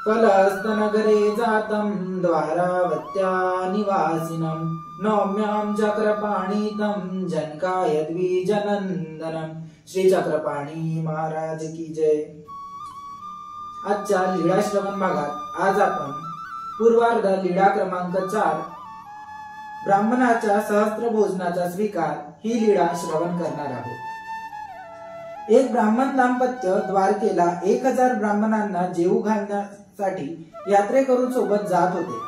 फलस्तनगरे जातं द्वारावत्या निवासिनं नौम्यां चक्रपाणितं जनकायद्विजनंदनम। श्री चक्रपाणी महाराज की जय। आजच्या लीळा श्रवण भागात आज आपण पूर्वार्ध लीळा क्रमांक 4 ब्राह्मणाच्या सहस्त्र भोजनाचा स्वीकार ही लीळा श्रवण करणार आहोत। एक ब्राह्मण दाम्पत्य द्वारकेला 1000 ब्राह्मणांना जेवू घालण्यासाठी यात्रेकरू सोबत जात होते।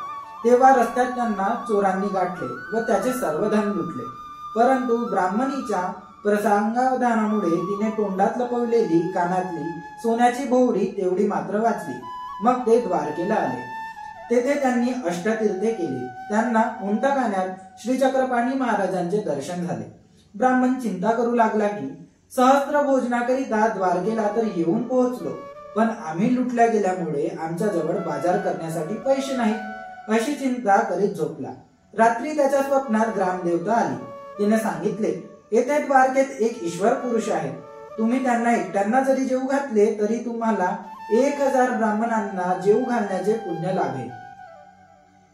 तेव्हा रस्त्यात त्यांना चोरांनी गाठले व त्याचे सर्व धन लुटले। परंतु ब्राह्मणीच्या प्रसंगावधानामुळे तिने तोंडात लपवलेली कानातली सोन्याची भोवरी तेवढी मात्र वाचली। मग ते द्वारकेला आले। तेथे त्यांनी अष्टतीर्थे केली। त्यांना उंटखान्यात श्री चक्रपाणी महाराजांचे दर्शन झाले। ब्राह्मण चिंता करू लागला की सहस्त्र भोजनाकरिता द्वारकेला तर येऊन पोहोचलो, पण आम्ही लुटल्या गेल्यामुळे आमच्या जवळ बाजार करण्यासाठी पैसे नाहीत, अशी चिंता करीत झोपला। रात्री त्याच्या स्वप्नात ग्रामदेवता आली। तिने सांगितले, येथे द्वारकेत एक ईश्वर पुरुष आहे। तुम्ही त्यांना एकट्यांना जरी जेवू घातले तरी तुम्हाला 1000 ब्राह्मणांना जेवू घालण्याचे पुण्य लाभेल।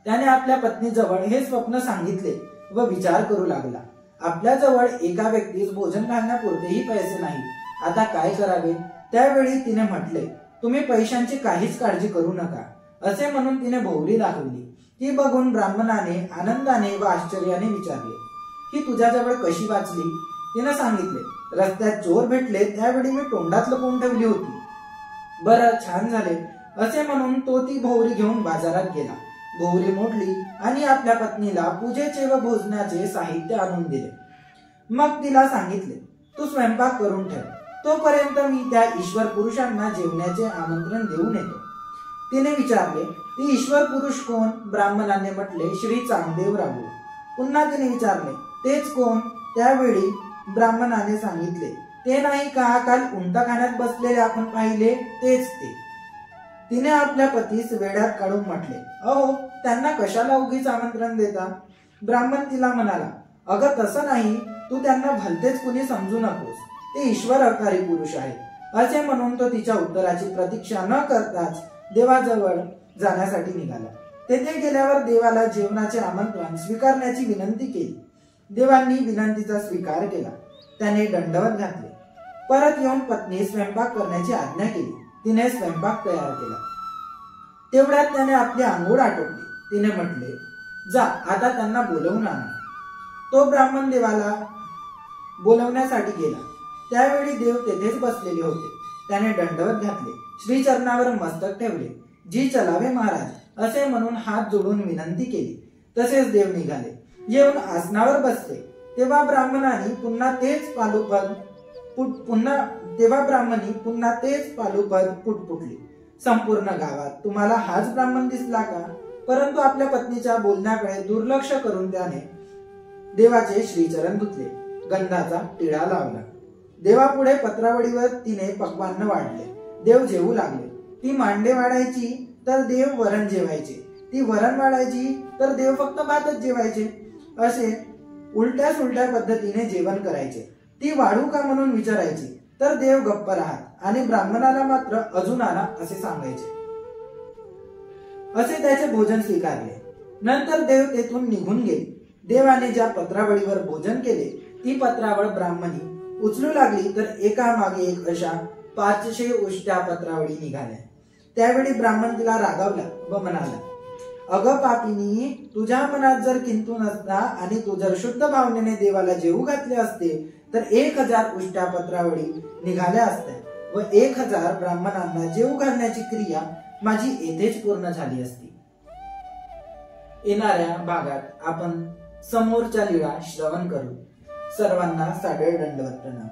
त्याने आपल्या पत्नीजवळ हे स्वप्न सांगितले व विचार करू लागला। आपल्या जवळ एका व्यक्तीस भोजन घालण्यापुरतेही पैसे नाही, आता काय करावे? त्यावेळी तिने म्हटले, तुम्ही पैशांची काहीच काळजी करू नका, असे म्हणून तिने भोवरी दाखवली। ती बघून ब्राह्मणाने आनंदाने व आश्चर्याने विचारले, ही तुझ्याजवळ कशी वाचली? तिने सांगितले, रस्त्यात चोर भेटले त्यावेळी मी तोंडात लपवून ठेवली होती। बरं, छान झाले, असे म्हणून तो ती भोवरी घेऊन बाजारात गेला। भोवरी मोडली आणि आपल्या पत्नीला पूजेचे व भोजनाचे साहित्य आणून दिले। मग तिला सांगितले, तू स्वयंपाक करून ठेव, तोपर्यंत मी त्या ईश्वर पुरुषांना जेवण्याचे आमंत्रण देऊन येतो। तिने विचारले, ती ईश्वर पुरुष कोण? ब्राह्मणाने म्हटले, श्री चांगदेवराव। पुन्हा तिने विचारले, तेच कोण? त्यावेळी ब्राह्मणाने सांगितले, ते नाही का काल उंटखान्यात बसलेले आपण पाहिले, तेच ते। तिने आपल्या पतीस वेड्यात काढून म्हटले, अहो, त्यांना कशाला उगीच आमंत्रण देता? ब्राह्मण तिला म्हणाला, अगं तसं नाही, तू त्यांना भलतेच कुणी समजू नकोस, ते ईश्वर अवतारी पुरुष आहेत। असे म्हणून तो तिच्या उत्तराची प्रतीक्षा न करताच देवाजवळ जाण्यासाठी निघाला। तेथे गेल्यावर देवाला जेवणाचे आमंत्रण स्वीकारण्याची विनंती केली। देवांनी विनंतीचा स्वीकार केला। त्याने दंडवत घातले। परत येऊन पत्नी स्वयंपाक करण्याची आज्ञा केली। तिने स्वयंपाक तयार केला। तेवढ्यात त्याने आपली आंघोळ आटोपली। तिने म्हटले, जा आता त्यांना बोलवून आणा। तो ब्राह्मण देवाला बोलवण्यासाठी गेला। त्यावेळी देव तेथेच बसलेले होते। त्याने दंडवत घातले, श्रीचरणावर मस्तक ठेवले, जी चलावे महाराज असे म्हणून हात जोडून विनंती केली। तसेच देव निघाले। येऊन आसनावर बसले तेव्हा ब्राह्मणी पुन्हा तेच पालुपद पुटपुटली। संपूर्ण गावात तुम्हाला हाच ब्राह्मण दिसला का? परंतु आपल्या पत्नीच्या बोलण्याकडे दुर्लक्ष करून त्याने देवाचे श्रीचरण धुतले, गंधाचा टिळा लावला। देवापुढे पत्रावळीवर तिने पक्वान्न वाढले। देव जेवू लागले। ती मांडे वाढायची तर देव वरण जेवायचे, ती वरण वाढायची तर देव फक्त भातच जेवायचे, असे उलट्या सुलट्या पद्धतीने जेवण करायचे। ती वाढू का म्हणून विचारायची तर देव गप्प राहत आणि ब्राह्मणाला मात्र अजून आणा असे सांगायचे। असे त्याचे भोजन स्वीकारले। नंतर देव तेथून निघून गेले। देवाने ज्या पत्रावळीवर भोजन केले ती पत्रावळ ब्राह्मणी उचलू लागली तर एकामागे एक अशा 500 उष्ट्या पत्रावळी निघाल्या। त्यावेळी ब्राह्मण तिला रागावला व म्हणाला, अगं पापिनी, तुझ्या मनात जर किंतु नसता आणि तू जर शुद्ध भावनेने देवाला जेवू घातले असते तर 1000 उष्ट्या पत्रावळी निघाल्या असत्या व 1000 ब्राह्मणांना जेवू घालण्याची क्रिया माझी येथेच पूर्ण झाली असती। येणाऱ्या भागात आपण समोरच्या लीळा श्रवण करू। सर्वांना सादर दंडवत प्रणाम।